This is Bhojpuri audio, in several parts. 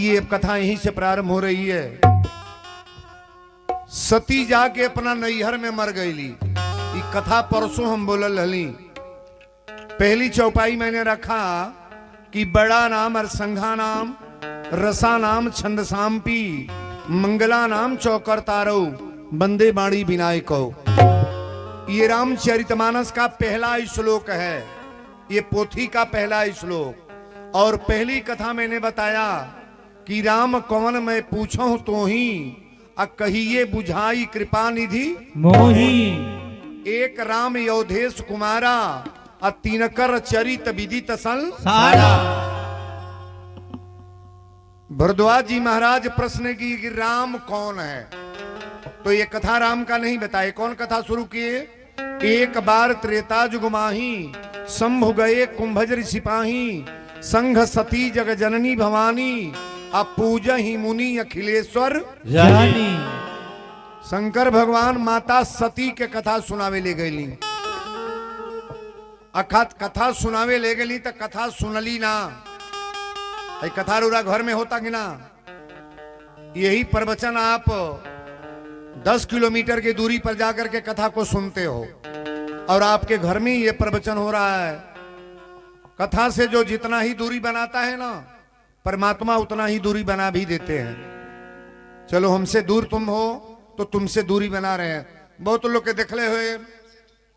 आइए अब कथा यहीं से प्रारंभ हो रही है। सती जाके अपना नैहर में मर गईली। ये कथा परसों हम बोलल हली। पहली चौपाई मैंने रखा कि बड़ा नाम अरसंघा नाम, रसा नाम छंदसाम्पी, मंगला नाम चौकर तारो, बंदे बाणी विनायको। ये रामचरितमानस का पहला श्लोक है, ये पोथी का पहला श्लोक। और पहली कथा मैंने बताया कि राम कौन मैं पूछूं तो ही, कहिए बुझाई कृपा निधि मोही। एक राम योधेश कुमारा, तीनकर चरित विदित सारा। भरद्वाज जी महाराज प्रश्न की कि राम कौन है, तो ये कथा राम का नहीं बताए। कौन कथा शुरू किए? एक बार त्रेता जुग माही, शंभु गए कुंभज सिपाही, संघ सती जग जननी भवानी, पूजा ही मुनि अखिलेश्वर जानी। शंकर भगवान माता सती के कथा सुनावे ले गईली। अखात कथा सुनावे ले गई तो कथा सुनली ना। कथा रूरा घर में होता कि ना? यही प्रवचन आप 10 किलोमीटर की दूरी पर जाकर के कथा को सुनते हो, और आपके घर में ये प्रवचन हो रहा है। कथा से जो जितना ही दूरी बनाता है ना, परमात्मा उतना ही दूरी बना भी देते हैं। चलो हमसे दूर तुम हो तो तुमसे दूरी बना रहे हैं। बहुत लोग के देखले हुए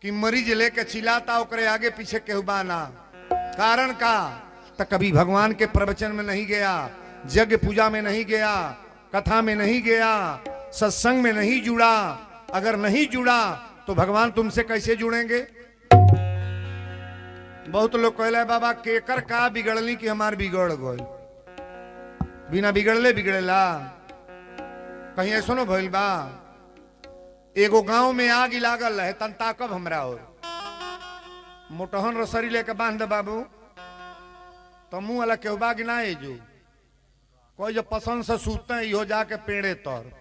कि मरीज लेके चिल्लाता ओकरे आगे पीछे केहुबा ना। कारण का? तो कभी भगवान के प्रवचन में नहीं गया, यज्ञ पूजा में नहीं गया, कथा में नहीं गया, सत्संग में नहीं जुड़ा। अगर नहीं जुड़ा तो भगवान तुमसे कैसे जुड़ेंगे? बहुत लोग कहला बाबा केकर का बिगड़ली कि हमार बिगड़ गई। बिना बिगड़ले बिगड़ेला? कहीं ऐसा न भइल बा? एगो गांव में आग लागल है, तन ताकब हमरा और मोटहन रसरी लेके बांध दे बाबू, तो मुंह वाला केहू बाग ना जो कोई जो पसंद से सूते हैं इहो जाके पेड़े तर।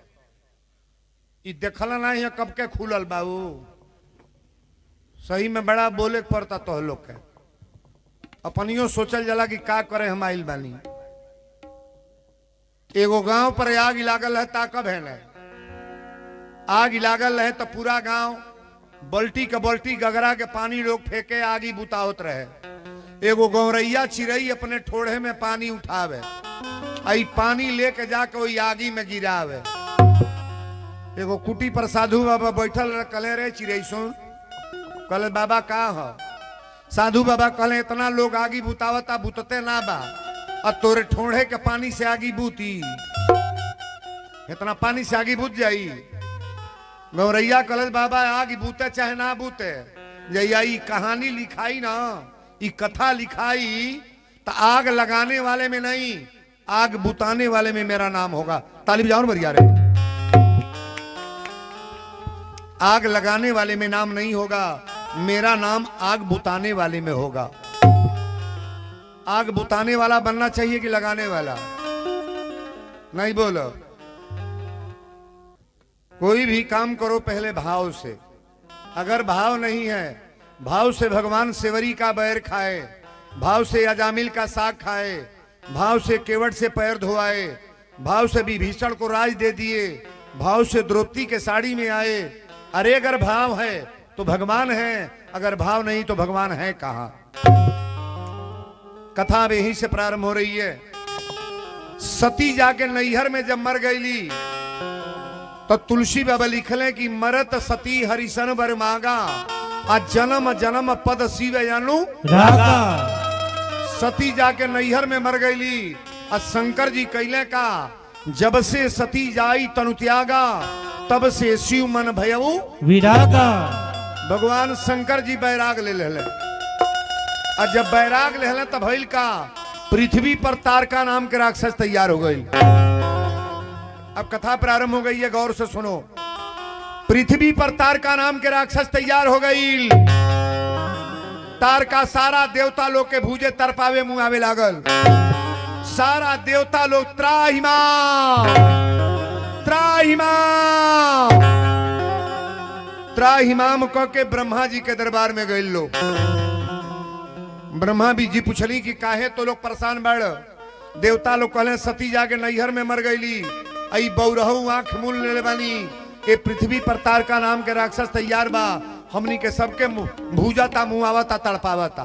ई देखल नहीं है कब के खुलल बाबू। सही में बड़ा बोले के पड़ता तो लोग के। अपनियो सोचल जाला कि का करे हम आइल बानी। एगो गांव पर आग लागल है, ताकब है ना। आग लागल है तो पूरा गांव बल्टी के बल्टी गगरा के पानी लोग फेंके, आगी बुतावत रहे। एगो गौरैया चिड़ई अपने ठोड़े में पानी उठावे, आई पानी लेके जाके वही आगी में गिरावे। एगो कुटी पर साधु बाबा बैठल रहे, कहले रे चिड़ई सुन। कहले बाबा का हो? साधु बाबा कहले इतना लोग आगी बुतावता, बुतते ना बा, और तोरे ठोड़े के पानी से आगी बूती, इतना पानी से आगी बुझ जाई। गौरैया कहले बाबा आग बूते चाहे ना बूते, जैया ई कहानी लिखाई ना, ई कथा लिखाई, तो आग लगाने वाले में नहीं, आग बुताने वाले में मेरा नाम होगा। ताली बजाओ ना बढ़िया रे। आग लगाने वाले में नाम नहीं होगा, मेरा नाम आग बुताने वाले में होगा। आग बुताने वाला बनना चाहिए कि लगाने वाला? नहीं बोलो। कोई भी काम करो पहले भाव से। अगर भाव नहीं है, भाव से भगवान सेवरी का बैर खाए, भाव से अजामिल का साग खाए, भाव से केवट से पैर धोआए, भाव से विभीषण को राज दे दिए, भाव से द्रौपदी के साड़ी में आए। अरे अगर भाव है तो भगवान है, अगर भाव नहीं तो भगवान है कहां? कथा यहीं से प्रारंभ हो रही है। सती जाके नैहर में जब मर गईली तो तुलसी बाबा लिखले कि मरत सती हरिशन बर मांगा, जन्म जन्म पद शिव अनु रागा। सती जाके नैहर में मर गईली, शंकर जी कैले का जब से सती जाई तनु त्यागा, तब से शिव मन भयऊ विरागा। भगवान शंकर जी बैराग ले ले। और जब बैराग ले ले तब भइल का पृथ्वी पर तारका नाम के राक्षस तैयार हो गई। अब कथा प्रारंभ हो गई है, गौर से सुनो। पृथ्वी पर तारका नाम के राक्षस तैयार हो गई। तारका सारा देवता लोग के भूजे तरपावे मुआवे लागल। सारा देवता लोग त्राहिमाम त्राहिमाम त्राहिमाम कह के ब्रह्मा जी के दरबार में गए लोग। ब्रह्मा भी जी पूछली कि काहे तो लोग परेशान बढ़। देवता लोग कहले सती जाके नैहर में मर गईली, आई बौरहू आंख मूल ले बानी, ये पृथ्वी पर तारका नाम के राक्षस तैयार बा, हमनी के सबके भूजाता मुआवता तड़पावता।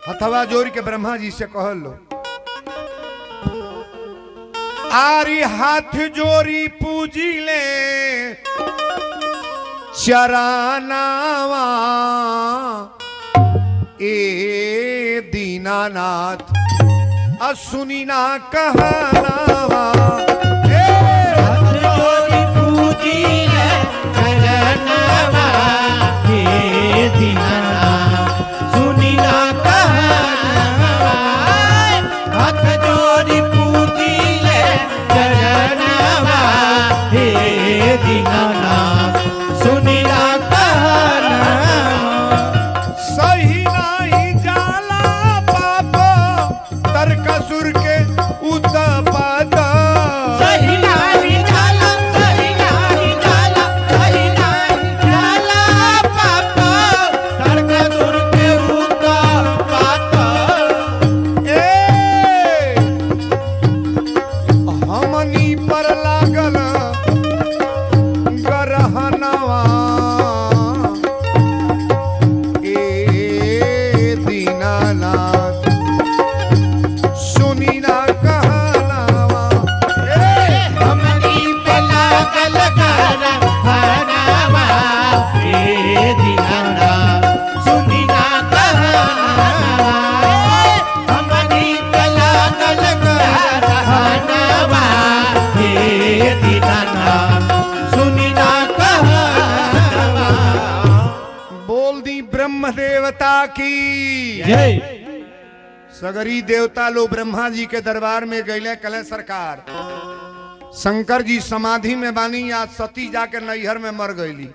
हथवा जोड़ के ब्रह्मा जी से कहल लो, आरी हाथ जोड़ी पूजी ले चरानावा ए दीनानाथ असुनी ना कहनावा। हाथ जोड़ी पूजी ले चरणवा हे दीनानाथ सुनी ना कहनावा। हाथ जोड़ी पूजी ले चरणवा हे दीनानाथ सुनी ना कहनावा। सही नहीं जाला पाप तरकसुर के उत्पाद। सही नाही झाला, सही नाही झाला, सही नाही झाला पाप तारकासुर के उत्पात। ए हमनी पर लागल गरहनवा ए दीनानाथ सुनी ना कहनावा। हमनी पे लागल गरहनवा हे दीनानाथ सुनी ना कहनावा। हमनी पे लागल गरहनवा हे दीनानाथ सुनी ना कहनावा। बोल दी ब्रह्म देवता की जय। सगरी देवता लो ब्रह्मा जी के दरबार में गईले, कले सरकार शंकर जी समाधि में बानी, आज सती जाके नैहर में मर गईली।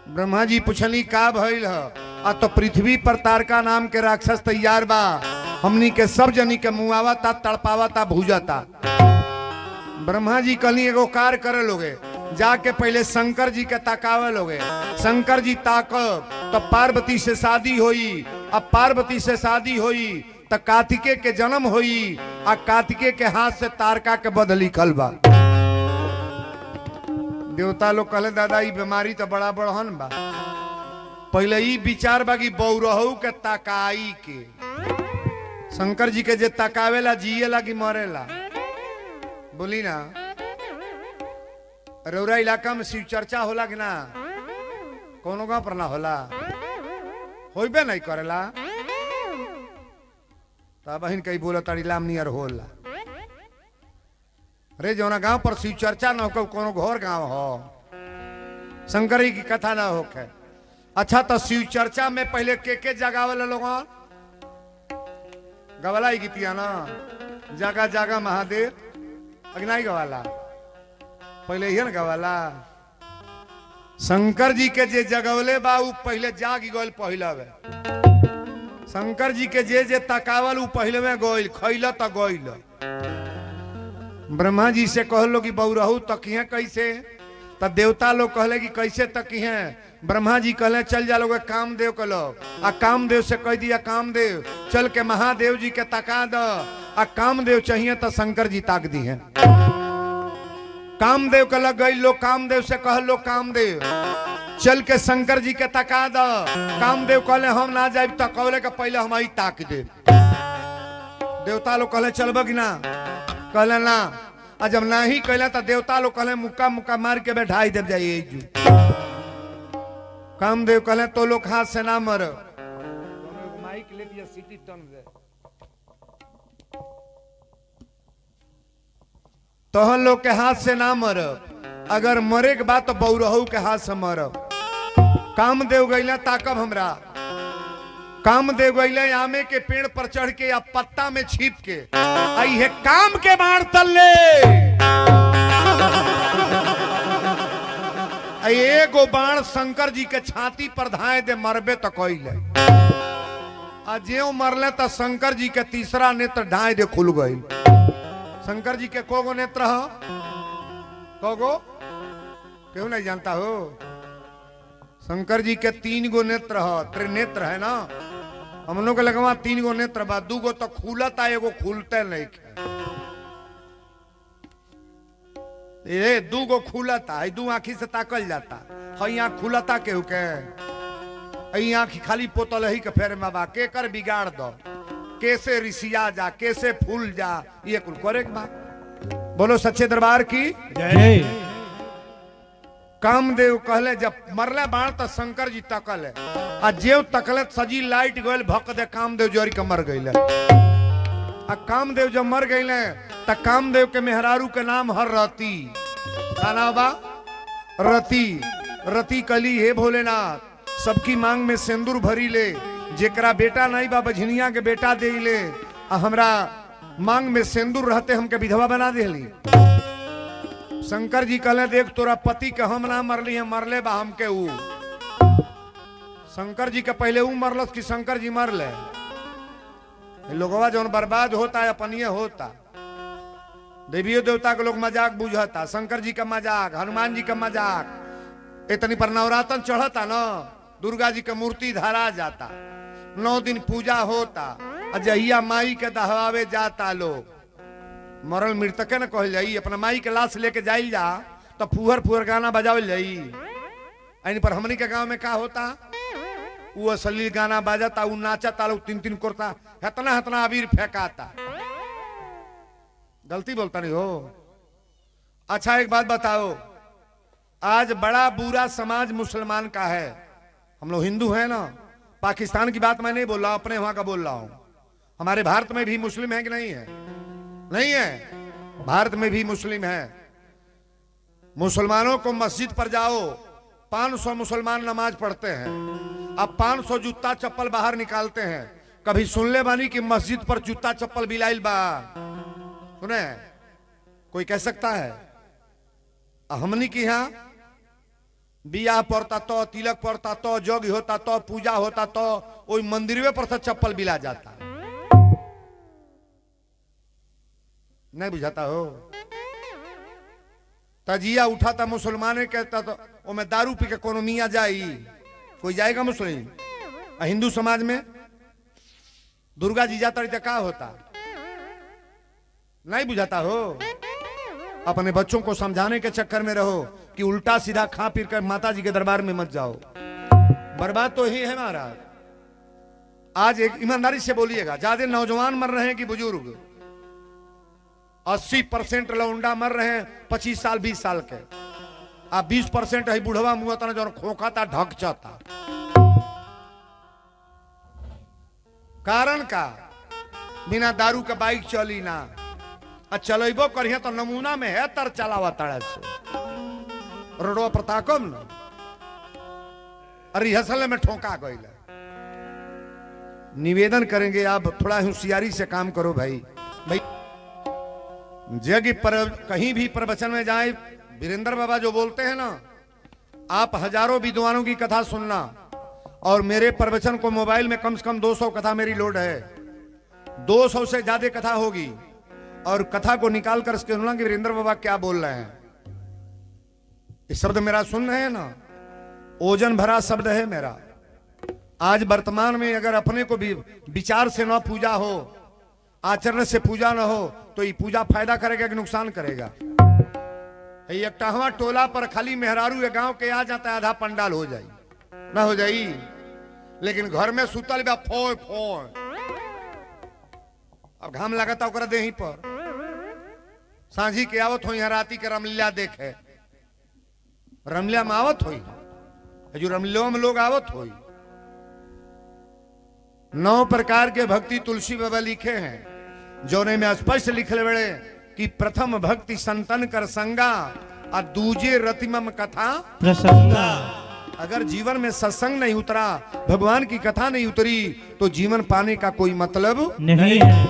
ब्रह्मा जी पूछली का भइल ह? आ तो पृथ्वी पर तारका नाम के राक्षस तैयार बा, हमनी के सब जनी के मुआवता तड़पावता भूजता। ब्रह्मा जी कहली एगो कार्य करे लोगे, जाके पहले शंकर जी के ताकावे लोगे। शंकर जी ताकब तो पार्वती से शादी होई, अब पार्वती से शादी होई तो कार्तिकेय के जन्म होई, आ कार्तिकेय के हाथ से तारका के बध लिखल बा। देवता लोग कहले दादा ई बीमारी तो बड़ा बड़हन बा, पहले ई विचार बा कि बौरहू के ताकाई के। शंकर जी के जे ताकावेला जिएला कि मरेला, बोली ना। रौरा इलाका में शिव चर्चा होला कि ना? कोनो गांव पर ना होला, होइबे नहीं करेला। तब बहन कई बोला तारी लाम नियर होला रे, जौना गांव पर शिव चर्चा ना हो कोनो घर गांव हो, शंकर जी की कथा ना होके। अच्छा तो शिव चर्चा में पहले के जगावल लोग गवाला ही गीतिया ना, जागा जागा महादेव अग्नाई गवाला, पहले ही न गवाला। शंकर जी के जे जगवले बा उ पहले जाग गइल पहिलवे। शंकर जी के जे तकावल उ पहले में गइल, खइल त गइल। ब्रह्मा जी से कहलो कि बौरहू तकिहे कैसे, त देवता लोग कहले कि कैसे तकिहे। ब्रह्मा जी कहले चल जा लोग कामदेव के लोग, आ कामदेव से कह दिया कामदेव चल के महादेव जी के तका द, आ कामदेव चाहिए तो शंकर जी ताक दी है। कामदेव के लग गई लोग, कामदेव से कह लो कामदेव चल के शंकर जी के तका द। कामदेव कहले हम ना जाए, तो कहले के पहले हम ही ताक दे। देवता लोग कहले चलब कि ना, कहले ना। आ जब ना ही कहले तो देवता लोग कहले मुक्का मुक्का मार के बैठाई दे जाइए। कामदेव कहले तो लोग हाथ से ना मर, माइक ले दिया सिटी टन दे, तोहन लोग के हाथ से ना मर, अगर मरे के बाद तो बौरहू के हाथ से मर। कामदेव गईले ताकब हमरा, कामदेव गईले आमे के पेड़ पर चढ़ के या पत्ता में छिप के आई है काम के बाण तल्ले। एगो बाण शंकर जी के छाती पर धाए दे, मरबे तो कइले। आ जेऊ मरले तो शंकर जी के तीसरा नेत्र ढाए दे खुल गई। शंकर जी के कोगो नेत्र हो, कोगो क्यों नहीं जानता हो? शंकर जी के 3 गो नेत्र हो, त्रिनेत्र है ना। हम लोग के लगवा 3 गो नेत्र बा, 2 गो तो खुलता, एगो खुलते नहीं है। ये 2 गो खुलता है, 2 आंखी से ताकल जाता है, आँख खुलता केहू के आँख खाली पोतल ही के फेर में बा, के कर बिगाड़ दो, कैसे रिसिया जा, कैसे फूल जा, ये कुल करे बा। बोलो सच्चे दरबार की जय। कामदेव कहले जब मरले बाण तो शंकर जी तकल है, आ जेव तकले सजी लाइट गल भक दे, कामदेव जोरी के मर गई। आ कामदेव जब मर गई त कामदेव के मेहरारू के नाम हर रती, का नाम बा? रती। रती कली हे भोलेनाथ, सबकी मांग में सिंदूर भरी ले, जेकरा बेटा नहीं बा बझनिया के बेटा दे ले, आ हमरा मांग में सिंदूर रहते हमके विधवा बना देली। शंकर जी कहले देख तोरा पति के हम ना मरली है, मरले बा हमके ऊ। शंकर जी के पहले ऊ मरलस कि शंकर जी मरले? लोगवा जौन बर्बाद होता है अपनिए होता। देवियों देवता के लोग मजाक बुझता, शंकर जी का मजाक, हनुमान जी का मजाक। इतनी पर नवरातन चढ़ता न, दुर्गा जी का मूर्ति धरा जाता, 9 दिन पूजा होता, अजहिया माई के दहवावे जाता लोग। मरल मृतके न कहल जाई, अपना माई के लाश लेके जाइल जा तो फुहर फुहर गाना बजावल जाई। इन पर हमनी के गांव में का होता, वो असली गाना बाजाता, वो नाचता, लोग 3-3 करता, हतना हतना अबीर फेंकाता। गलती बोलता नहीं हो। अच्छा एक बात बताओ, आज बड़ा बुरा समाज मुसलमान का है। हम लोग हिंदू हैं ना, पाकिस्तान की बात मैं नहीं बोल रहा, अपने वहां का बोल रहा हूं। हमारे भारत में भी मुस्लिम है कि नहीं है? नहीं है, भारत में भी मुस्लिम है। मुसलमानों को मस्जिद पर जाओ, 500 मुसलमान नमाज पढ़ते हैं, अब 500 जूता चप्पल बाहर निकालते हैं। कभी सुन ले बानी कि मस्जिद पर जूता चप्पल बिलाइल बा? सुने कोई कह सकता है? हमनी की यहां बियाह पड़ता तो, तिलक पड़ता तो, जोग होता तो, पूजा होता तो, वही मंदिर पर से चप्पल बिला जाता। नहीं बुझाता हो? तजिया उठा था मुसलमान कहता तो वो में दारू पी के कोनो मियाँ जाई, कोई जाएगा मुस्लिम? हिंदू समाज में दुर्गा जी जाता रही तो क्या होता? नहीं बुझाता हो? अपने बच्चों को समझाने के चक्कर में रहो कि उल्टा सीधा खा पी कर माता जी के दरबार में मत जाओ, बर्बाद तो ही है महाराज। आज एक ईमानदारी से बोलिएगा, ज्यादा नौजवान मर रहे हैं कि बुजुर्ग? 80% लौंडा मर रहे हैं 25 साल 20 साल के, आप 20% है बुढ़वा मुआ तना जो खोखाता ढक जाता। कारण का? बिना दारू के बाइक चली ना, चलेबो करिए तो नमूना में है तर चलावा तड़ा से रोडवा पर ताकम न, रिहर्सल में ठोका गई। निवेदन करेंगे आप थोड़ा होशियारी से काम करो भाई। जग कहीं भी प्रवचन में जाए, वीरेंद्र बाबा जो बोलते हैं ना, आप हजारों विद्वानों की कथा सुनना, और मेरे प्रवचन को मोबाइल में कम से कम 200 कथा मेरी लोड है, 200 से ज्यादा कथा होगी, और कथा को निकाल कर इसके सुनना कि वीरेंद्र बाबा क्या बोल रहे हैं। ये शब्द मेरा सुन रहे हैं ना, ओजन भरा शब्द है मेरा। आज वर्तमान में अगर अपने को भी विचार से न पूजा हो, आचरण से पूजा न हो, तो ये पूजा फायदा करेगा कि नुकसान करेगा? एक टहवा टोला पर खाली मेहरारू ये गांव के आ जाता है, आधा पंडाल हो जाई ना हो जाई, लेकिन घर में सुतल बा फोय फोय। अब घाम लगाता ओकरा देही पर, सांझी के आवत हो यहाँ राती के रमलीला देखे, रमलीला में आवत हो, जो रमलीला में लोग आवत हो। 9 प्रकार के भक्ति तुलसी बाबा लिखे हैं, जोने में स्पष्ट लिखे बड़े कि प्रथम भक्ति संतन कर संगा, और दूजे रतिमम कथा प्रसंगा। अगर जीवन में सत्संग नहीं उतरा, भगवान की कथा नहीं उतरी, तो जीवन पाने का कोई मतलब नहीं है।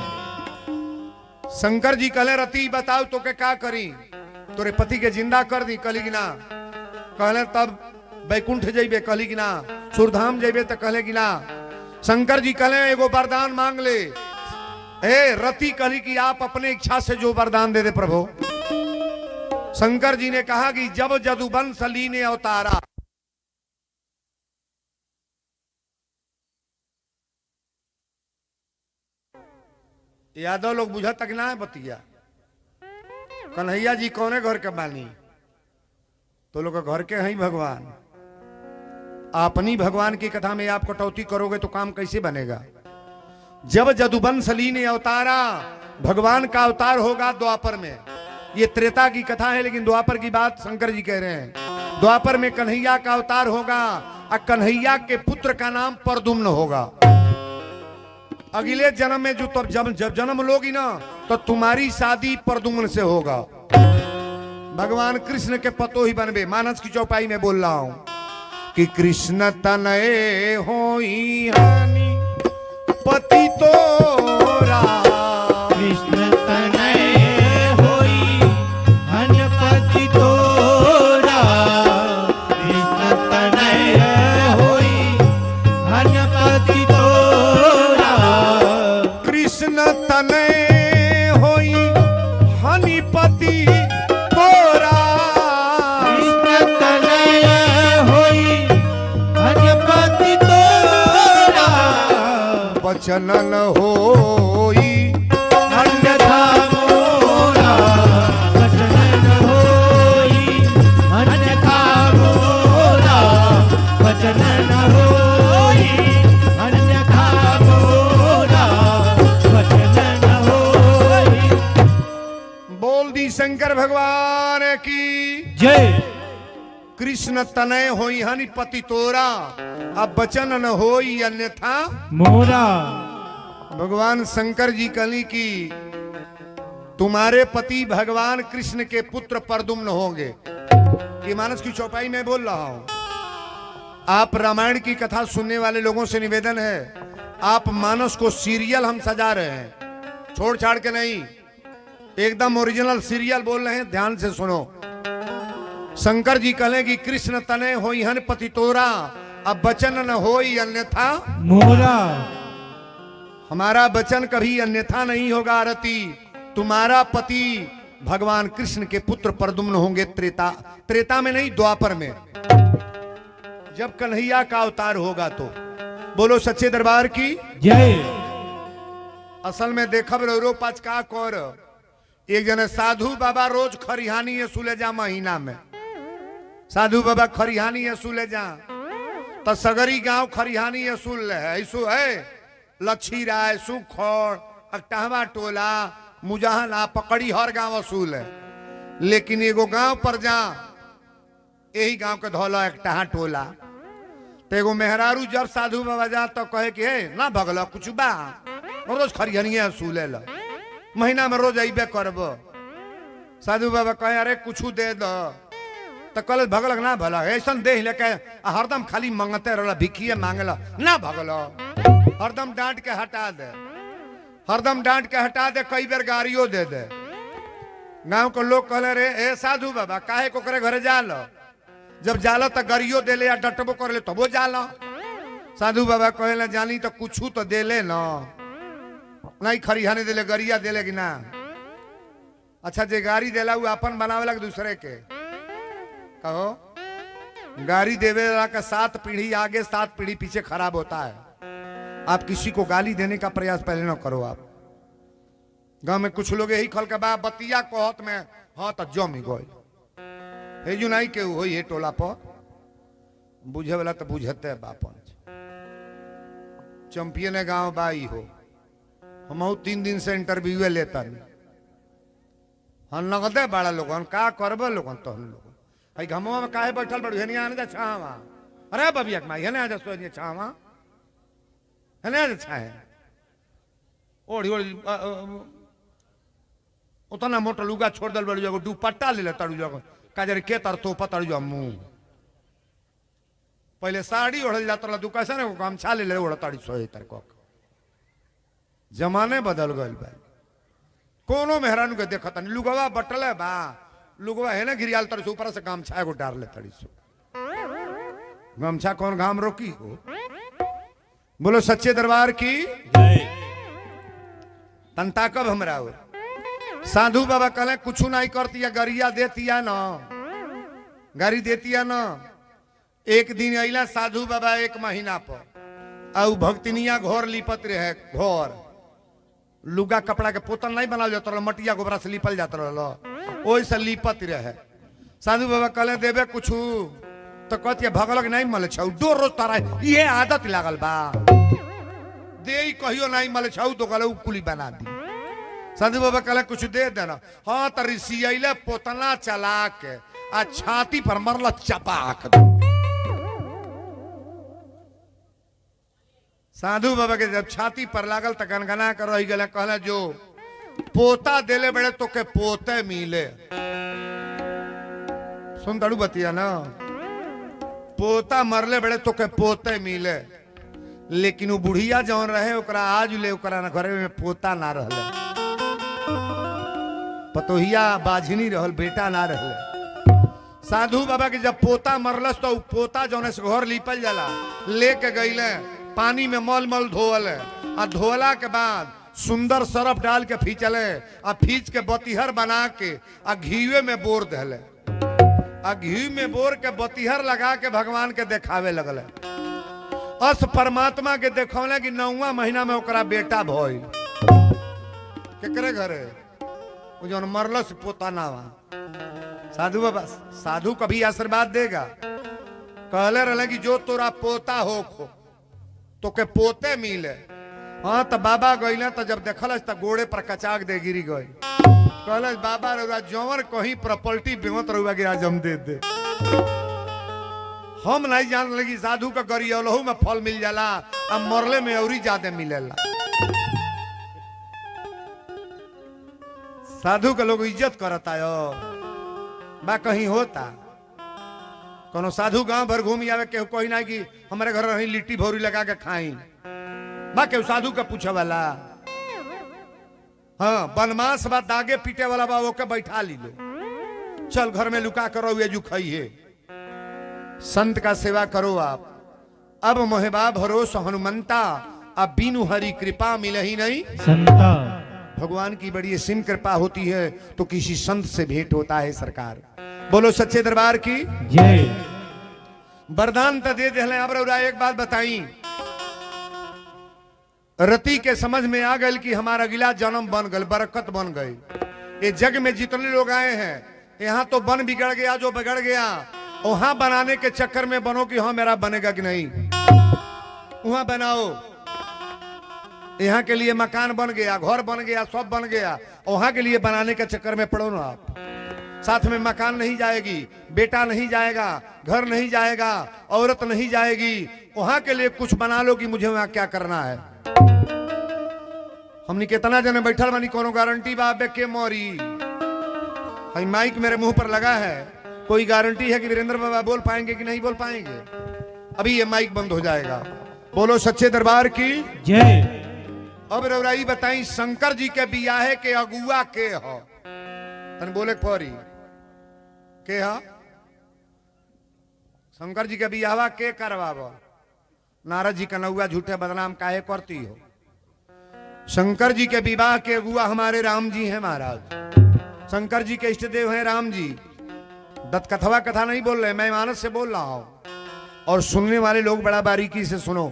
शंकर जी कहले रति बताओ तो के क्या करी? तोरे पति के जिंदा कर दी, कहली कि ना? कहले तब बैकुंठ जेबे, कहली कि ना? सुरधाम जेबे तो कहले कि ना? शंकर जी कहले एगो वरदान मांग ले। ए रति कहली कि आप अपने इच्छा से जो वरदान दे दे प्रभु। शंकर जी ने कहा कि जब जदुवंश लीने अवतारा, यादव लोग बुझा तक ना है बतिया। कन्हैया जी कौने घर के बानी? तो लोग घर के हैं भगवान। अपनी भगवान की कथा में आप कटौती करोगे तो काम कैसे बनेगा? जब जदुवंश ली ने अवतारा, भगवान का अवतार होगा द्वापर में। ये त्रेता की कथा है, लेकिन द्वापर की बात शंकर जी कह रहे हैं। द्वापर में कन्हैया का अवतार होगा और कन्हैया के पुत्र का नाम परदुम्न होगा। अगले जन्म में जो तब जब जन्म लोगी ना, तो तुम्हारी शादी परदुम्न से होगा। भगवान कृष्ण के पतो ही बनबे। मानस की चौपाई में बोल रहा हूं कि कृष्ण तनये होई हानि पति तोरा। कृष्ण तनय होई हनपति तोरा। कृष्ण तनय होई हनपति तोरा। कृष्ण तनय होई हनिपति तोरा। कृष्ण तनय होई हनपति तोरा। वचन न होई अन्यथा मोरा। वचन न होई अन्यथा मोरा। वचन न होई अन्यथा मोरा। वचन न होई। बोल दी शंकर भगवान की जय। कृष्ण तनय होई हनिपति तोरा। अब वचन न होई अन्यथा। मोरा। भगवान शंकर जी कहली कि तुम्हारे पति भगवान कृष्ण के पुत्र परदुम्न होंगे। ये मानस की चौपाई में बोल रहा हूं। आप रामायण की कथा सुनने वाले लोगों से निवेदन है, आप मानस को सीरियल हम सजा रहे हैं, छोड़ छाड़ के नहीं, एकदम ओरिजिनल सीरियल बोल रहे हैं। ध्यान से सुनो। शंकर जी कहें कि कृष्ण तनय होई हन पति तोरा। अब वचन न होई अन्यथा मोरा। हमारा वचन कभी अन्यथा नहीं होगा। आरती तुम्हारा पति भगवान कृष्ण के पुत्र परदुम्न होंगे त्रेता में नहीं, द्वापर में, जब कन्हैया का अवतार होगा। तो बोलो सच्चे दरबार की जय। असल में देखब रो पाच का कर। एक जने साधु बाबा रोज खरिहानी सुले जा महीना में। साधु बाबा खरिहानी सुले जा तो सगरी गांव खरिहानी सुल है। ऐसु है लच्छी राय सुखौड़ अकटहवा टोला मुजाहना पकड़ी हर गांव असूल है। लेकिन एगो गांव पर जा, यही गांव के धौला एकटहा टोला। तो एगो मेहरारू जब साधु बाबा जा तो कहे कि हे ना भगल कुछ बा, रोज खरिहानी असूल है, महीना में रोज अबे करब। साधु बाबा कहे अरे कुछ दे दो। तो कल भगल ना भला ऐसा देख लेके हरदम खाली मांगते रहा, भिखिए मांगला ना भगल। हरदम डांट के हटा दे, हरदम डांट के हटा दे, कई बार गाड़ियों दे दे। गांव के लोग कहले रे ए साधु बाबा काहे को करे घरे जाल, जब जाला तो गरियो दे ले या डटबो कर ले तबो जाला। साधु बाबा कहे जानी तो कुछ तो दे ले ना, नहीं खरिहाने दे ले गरिया दे ले कि ना। अच्छा जे गाड़ी देला वो अपन बनावेला कि दूसरे के? कहो गाड़ी देवे का 7 पीढ़ी आगे 7 पीढ़ी पीछे खराब होता है। आप किसी को गाली देने का प्रयास पहले ना करो। आप गांव में कुछ लोग यही खल के बा बतिया कहत में हाँ तो जमी गई हेजू नहीं के हो ये टोला पर बुझे वाला तो बुझते बापन। चैंपियन गांव बाई हो हम 3 दिन से इंटरव्यू लेता नहीं। हम नगदे बड़ा लोगन का करब लोगन तो हम लोग भाई घमवा में काहे बैठल बड़ू हेनी आने जा छावा। अरे बबिया के माई हेने आ जा सोनी छावा हेने आ जा छाए ओढ़ी ओढ़ी उतना मोटा लुगा छोड़ दल बड़ू जागो दुपट्टा ले ले तड़ू जागो काजर के तर तो पतड़ू जा मुंह पहले साड़ी ओढ़ल जाता ला दुका से ना गमछा ले ले ओढ़ताड़ी सोए तर को। जमाने बदल गए भाई। कोनो मेहरान के देखता नहीं लुगवा बटल है बा लुगवा है ना घिरियाल तर से ऊपर से गमछा को डार ले तड़ी सो। गमछा कौन घाम रोकी हो? बोलो सच्चे दरबार की तंता कब हमरा हो। साधु बाबा कहले कुछ नहीं करती है गरिया देती है ना गाड़ी देती है ना। एक दिन अला साधु बाबा 1 महीना पर आउ भक्तिनिया घर लिपत रहे घर लुगा कपड़ा के पोतन नहीं बनाल जाता रहा, मटिया गोबरा से लिपल जाता रहा, ओहि से लिपत रहे। साधु बाबा कहले देवे कुछ तो कहती भगल नहीं मले छौ, दो रोज तारा ये आदत लागल बा, दे कहियो नहीं मले छौ तो कहले कुली बना दी। साधु बाबा कहले कुछ दे देना। हाँ तो रिसियले पोतना चला के आ छाती पर मरल चपाक। साधु बाबा के जब छाती पर लागल तो गनगना कर रही गले, कहले जो पोता देले बड़े तो के पोते मिले। सुन तड़ू बतिया ना, पोता मरले बड़े तो के पोते मिले, लेकिन वो बुढ़िया जौन रहे ओकरा आज ले ओकरा ना घरे में पोता ना रहले, पतोहिया बाझनी रहल, बेटा ना रहले। साधु बाबा के जब पोता मरलस तो पोता जौन से घर लिपल जाला लेके गईले, पानी में मल मल धोवले, आ धोला के बाद सुंदर सरफ डाल के फींचले, आ फींच के बतिहर बना के आ घीवे में बोर दहले, आ घी में बोर के बतिहर लगा के भगवान के देखावे लगले। अस परमात्मा के देखौले कि 9वां महीना में ओकरा बेटा भइल। केकरे घरे? वो जौन मरलस पोता नावा। साधु बाबा, साधु कभी आशीर्वाद देगा, कहले रहे कि जो तोरा पोता हो खो तो के पोते मिले। हाँ तो बाबा गईले तो जब देखल तो गोड़े पर कचाक दे गिरी गई। कहल बाबा रउआ जौवन कहीं प्रॉपर्टी बेमत रउआ गिरा जम दे दे। हम नहीं जान लगी साधु का गरियलहू में फल मिल जाला, अब मरले में औरी ज्यादा मिलेला। साधु का लोग इज्जत करता है बा, कहीं होता कोनो साधु गांव भर घूमी आवे के कोई ना कि हमारे घर रही लिट्टी भौरी लगा के खाई बा, के साधु का पूछे वाला। हाँ बनमास बा, दागे पीटे वाला बा, वो के बैठा ली लो, चल घर में लुका करो ये जो खाइए। संत का सेवा करो आप। अब मोहबा भरोसा हनुमंता, अब बीनु हरि कृपा मिले ही नहीं संता। भगवान की बड़ी असीम कृपा होती है तो किसी संत से भेंट होता है। सरकार बोलो सच्चे दरबार की जय। वरदान तो दे दे। अब रउरा एक बात बताई, रति के समझ में आ गई कि हमारा अगला जन्म बन गल, बरकत बन गई। ये जग में जितने लोग आए हैं, यहाँ तो बन बिगड़ गया, जो बिगड़ गया वहां बनाने के चक्कर में बनो कि हाँ मेरा बनेगा कि नहीं, वहां बनाओ। यहाँ के लिए मकान बन गया, घर बन गया, सब बन गया, वहां के लिए बनाने के चक्कर में पड़ो ना आप। साथ में मकान नहीं जाएगी, बेटा नहीं जाएगा, घर नहीं जाएगा, औरत नहीं जाएगी, वहां के लिए कुछ बना लो कि मुझे वहां क्या करना है। हमने कितना जने बैठल बानी, कोनो गारंटी बा बे के मोरी? हाई माइक मेरे मुंह पर लगा है, कोई गारंटी है कि वीरेंद्र बाबा बोल पाएंगे कि नहीं बोल पाएंगे? अभी ये माइक बंद हो जाएगा। बोलो सच्चे दरबार की जय। अब रउराई बताई, शंकर जी के बियाहे के अगुआ के हो? तन बोले परी के हा? शंकर जी के बियाहवा के करवाब? नारद जी का नौआ झूठे बदनाम काहे करती हो? शंकर जी के विवाह के अगुआ हमारे राम जी हैं महाराज। शंकर जी के इष्ट देव हैं राम जी। दत्त कथवा कथा नहीं बोल रहे, मैं मानस से बोल रहा हूं, और सुनने वाले लोग बड़ा बारीकी से सुनो।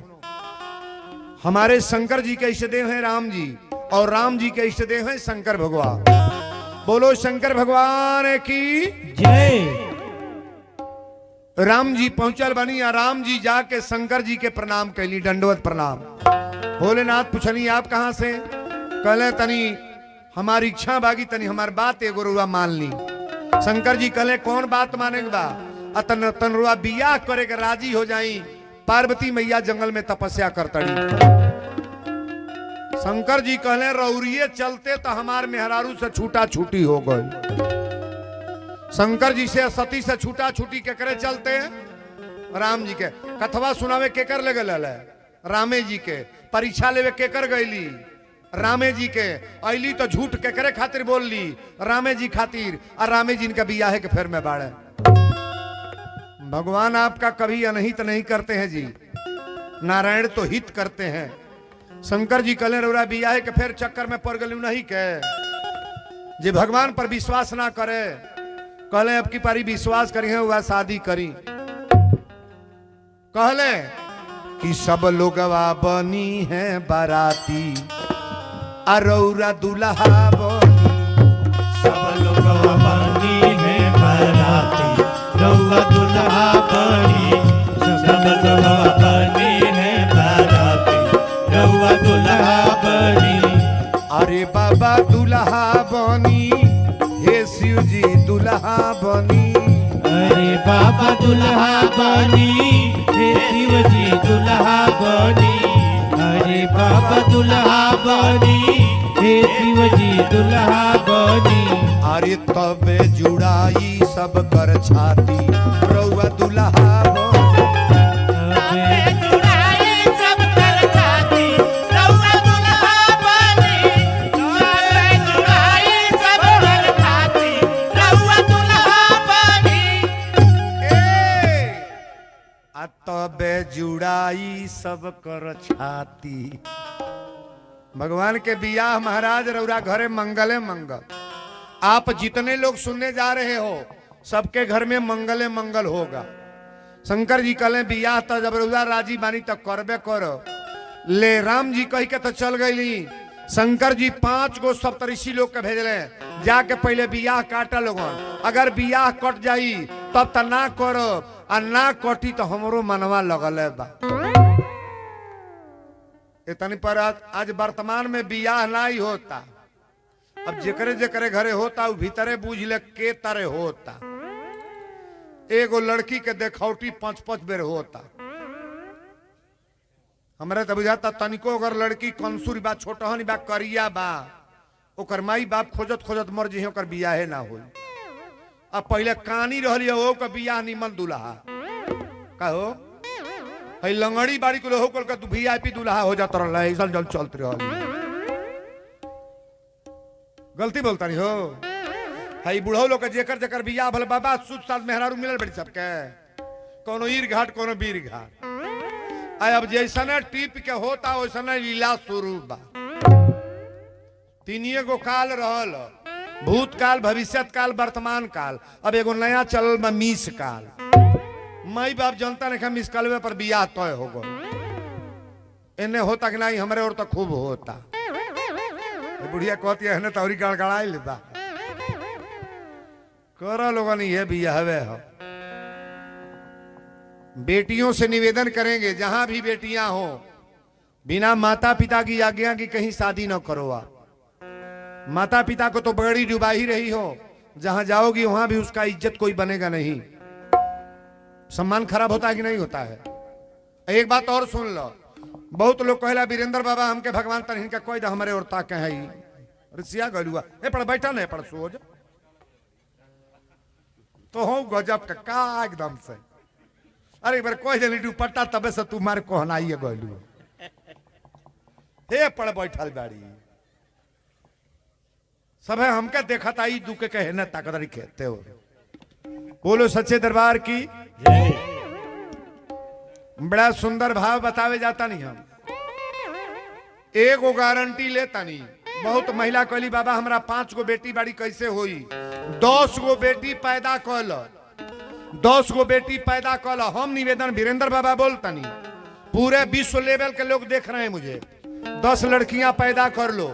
हमारे शंकर जी के इष्ट देव हैं राम जी, और राम जी के इष्ट देव हैं शंकर भगवान। बोलो शंकर भगवान की जय। राम जी पहुंचल बनी, और राम जी जाके शंकर जी के प्रणाम कैली, दंडवत प्रणाम। भोलेनाथ पूछनी आप कहां से? कहले तनी हमारी इच्छा बागी, तनी हमार बात एगो रुआ मान ली। शंकर जी कहले कौन बात माने बा? अतन तनरुआ बियाह करे के राजी हो जाई। पार्वती मैया जंगल में तपस्या करतड़ी। शंकर जी कहले रौरिये चलते तो हमार मेहरारू से छूटा छूटी हो गई। शंकर जी से सती से छूटा छूटी के करे चलते हैं? राम जी के कथवा सुनावे के कर लगे रामे जी के, परीक्षा लेवे के कर गईली रामे जी के, अली तो झूठ के करे खातिर बोल ली रामे जी खातिर, और रामे जी इनका बियाह के फेर में बाड़े। भगवान आपका कभी अनहित नहीं करते हैं जी, नारायण तो हित करते हैं। शंकर जी कहले रउरा बियाह के फेर चक्कर में पड़ गलू नहीं के, जे भगवान पर विश्वास ना करे, कहले अब की पारी विश्वास करी है वह शादी करी। कहले कि सब लोगवा बनी है बाराती, अरौरा दुल्हा बनी सब लोग बनी है बराती रउआ दुल्हा बनी सब लोग बनी है बराती रउआ दुल्हा बनी अरे बाबा दुल्हा बनी हे शिव जी दुल्हा बनी अरे बाबा दुल्हा बनी हे शिव जी दुल्हा बनी अरे बाबा दुल्हा बनी हे शिव जी दुल्हा बनी अरे तब जुड़ाई सब कर छाती रउआ दुल्हा बनी सब कर छाती रउआ दुल्हा बनी सब कर छाती रउआ दुल्हा बनी तब जुड़ाई सब कर छाती भगवान के बियाह महाराज रउरा घरे मंगले मंगल आप जितने लोग सुनने जा रहे हो सबके घर में मंगले मंगल होगा शंकर जी कहले बियाह तो जब रउरा राजी बानी तो करबे करो ले राम जी कही के तो चल गई शंकर जी 5 गो सप्तऋषि लोग के भेजले जाके पहले बियाह काटा लोगन अगर बियाह कट जाई तब तो ना करो और ना कटी तो हमरो मनवा लगल बा इतनी पर आज वर्तमान में बियाह ना ही होता अब जेकरे जेकरे घरे होता भीतरे बूझ ले के तरह होता एगो लड़की के देखौटी 5-5 बेर होता हमरे तो बुझाता तनिको अगर लड़की कंसूरी बा छोटहन बा करिया बा ओकर माई बाप खोजत खोजत मर जी ओकर बियाहे ना हो अब पहले कानी रहली हो का बियाह निमन दुल्हा कहो है लंगड़ी बाड़ी को हो कल तू वीआईपी दुल्हा हो जाता रहा ऐसा जल चलते रह गलती बोलता नहीं हो है बुढ़ो लोग जेकर जेकर बियाह भले बाबा सुध साल मेहरारू मिलल बड़ी सबके कोनो ईर घाट कोनो बीर घाट अब जैसा टिप के होता वैसा लीला स्वरूप बा तीनिए गो काल रहल भूतकाल भविष्यत काल वर्तमान काल अब एगो नया चलल बा मिस काल माई बाप जनता ने मिस कालवे पर बियाह तय हो गो इन्हें होता कि नहीं हमारे और तो खूब होता बुढ़िया कहती है तौरी गड़गड़ाई लेता करो लोगन ये बियाहवे हो बेटियों से निवेदन करेंगे जहां भी बेटियां हो बिना माता पिता की आज्ञा की कहीं शादी न करो आप माता पिता को तो बड़ी डुबा ही रही हो जहां जाओगी वहां भी उसका इज्जत कोई बनेगा नहीं सम्मान खराब होता है कि नहीं होता है एक बात और सुन लो बहुत लोग कहला वीरेंद्र बाबा हमके भगवान तरह का कोई हमारे और ताक है ऋषिया गलुआ ए पढ़ बैठा नहीं पढ़ सोच तो हो गजब का एकदम से अरे बार कोई जल्दी दुपट्टा तबे से तू मार कहनाइए गलू हे पढ़ बैठल बाड़ी सब है हमके देखा था दुके कहे न ताकतरी कहते हो बोलो सच्चे दरबार की बड़ा सुंदर भाव बतावे जाता नहीं हम एगो गारंटी लेता नहीं बहुत महिला कहली बाबा हमरा 5 गो बेटी बाड़ी कैसे होई 10 गो बेटी पैदा कल 10 गो बेटी पैदा कल हम निवेदन वीरेंद्र बाबा बोलता नहीं पूरे विश्व लेवल के लोग देख रहे हैं मुझे 10 लड़कियां पैदा कर लो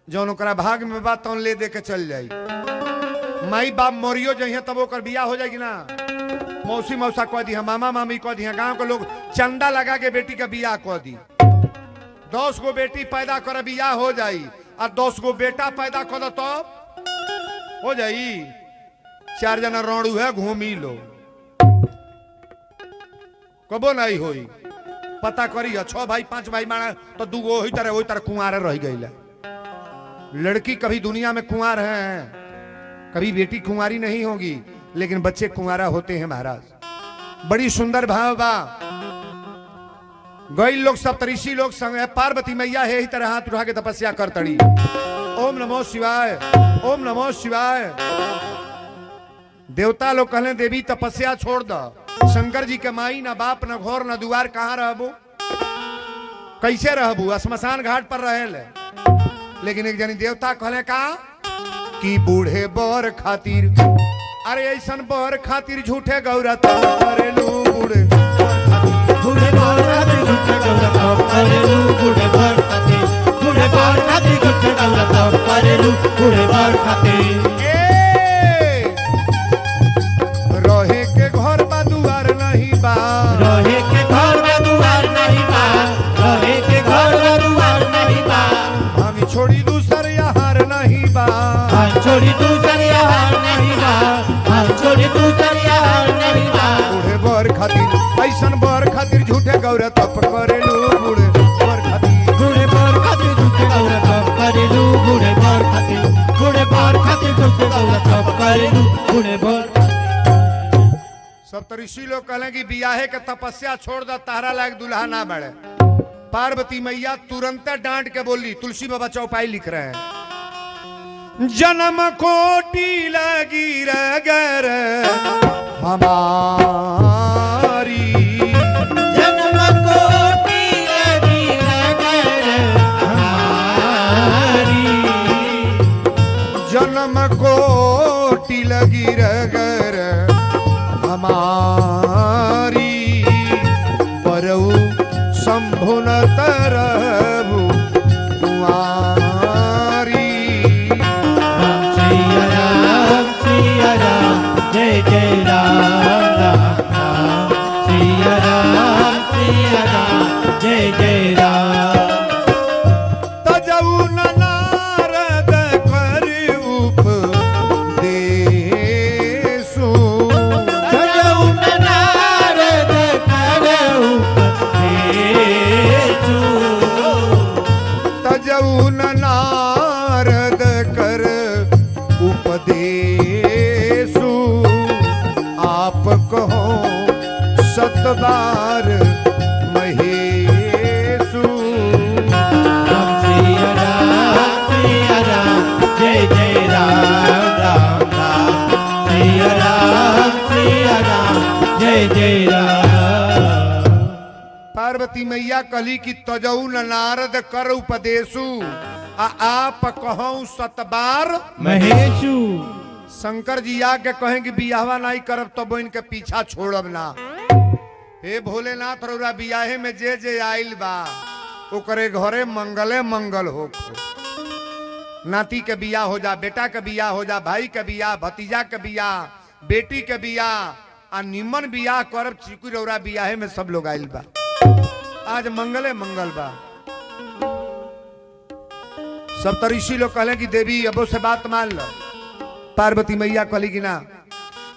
जौन ओकरा भाग में बात तौन ले दे के चल जाई माई बाप मरियो जइहे तब ओकर बियाह हो जाएगी ना मौसी मौसा कह दी मामा मामी कह दी गांव के लोग चंदा लगा के बेटी का बियाह कह दी 10 गो बेटी पैदा कर बियाह हो जाई और 10 गो बेटा पैदा कर दो तो हो जाई 4 जना रोड़ू है घूमी लो कबो नहीं होई पता करी 6 भाई 5 भाई माना तो 2 गो वही तरह कुंवारे रह गई लड़की कभी दुनिया में कुंवार है कभी बेटी कुंवारी नहीं होगी लेकिन बच्चे कुंवारा होते हैं महाराज बड़ी सुंदर भाव बा गई लोग सप्तऋषि लोग संग पार्वती मैया है ही तरह हाथ उठा के तपस्या कर तड़ी ओम नमो शिवाय ओम नमो शिवाय देवता लोग कहले देवी तपस्या छोड़ दो शंकर जी के माई ना बाप ना घोर ना दुआर कहाँ रहबू कैसे रहबू श्मशान घाट पर रहे लेकिन एक जनी देवता कहले का कि बूढ़े बर खातिर अरे ऐसा बर खातिर झूठे गौरा करेलू बूढ़े बूढ़े बर खातिर झूठे गौरा करेलू बूढ़े बर खातिर बर खातिर झूठे गौरा तब करेलू बूढ़े बर खातिर रहे के घर बा दुआर नहीं बा रहे के घर बा दुआर नहीं बा रहे के घर बा दुआर नहीं बा हम छोड़ी दूसर यार नहीं बा हम छोड़ी दूसर यार नहीं बा हम छोड़ी दूसर यार नहीं बा बूढ़े बर खातिर ऐसन बर खातिर झूठे गौरा तप करेलू बूढ़े बर खातिर बूढ़े बर खातिर झूठे गौरा तब करेलू बूढ़े बर खातिर झूठे गौरा तब करेलू बूढ़े बर सब ऋषि लोग कहले कि बियाहे के तपस्या छोड़ द तारा लायक दुल्हा ना बढ़े पार्वती मैया तुरंत डांट के बोली तुलसी बाबा चौपाई लिख रहे हैं जन्म कोटि लगी रगर हमारी जन्म कोटि लगी रगर हमारी जन्म कोटि लगी रगर हमारी परऊ शंभु न तरबु कुंवारी सिया राम जय जय राम राम राम सिया राम जय जय राम तजऊ न नारद कर उपदेशु तजऊ न नारद कर उपदेशु आप कहो सतबार महेशु सिया राम जय जय राम राम राम सिया राम जय जय राम पार्वती मैया कहली कि तजऊ न नारद कर उपदेशु आप कहूं सतबार महेशु शंकर जी आके कहें कि बियाहवा नहीं करब तो बहन के पीछा छोड़ब ना हे भोलेनाथ रौरा बियाहे में जे जे आइल बा ओकरे घरे मंगले मंगल हो नाती के बियाह हो जा बेटा के बियाह हो जा भाई के बियाह भतीजा के बियाह बेटी के बियाह आ निमन बियाह करब चिकू रौरा बियाहे में सब लोग आइल बा आज मंगले मंगल बा सब ऋषि लोग कहले कि देवी अबो से बात मान लो पार्वती मैया कहली कि ना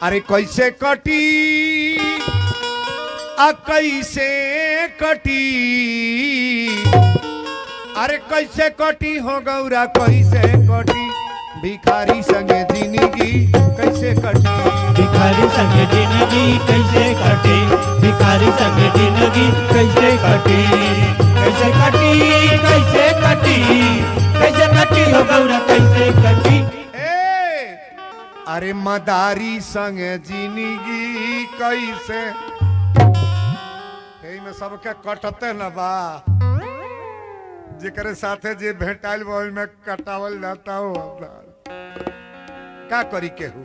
अरे कैसे कटी आ कैसे कटी अरे कैसे कटी हो गौरा कैसे कटी भिखारी संगे जिंदगी कैसे कटी भिखारी संगे जिंदगी कैसे कटे भिखारी संगे जिंदगी कैसे कटे कैसे कटी कैसे कटी कैसे कटी हो गौरा कैसे कटी ए अरे मदारी संगे जिंदगी कैसे में सबके कटते न बा जेकरे साथे जे भेटाइल में कटावल जाता हो का करी केहू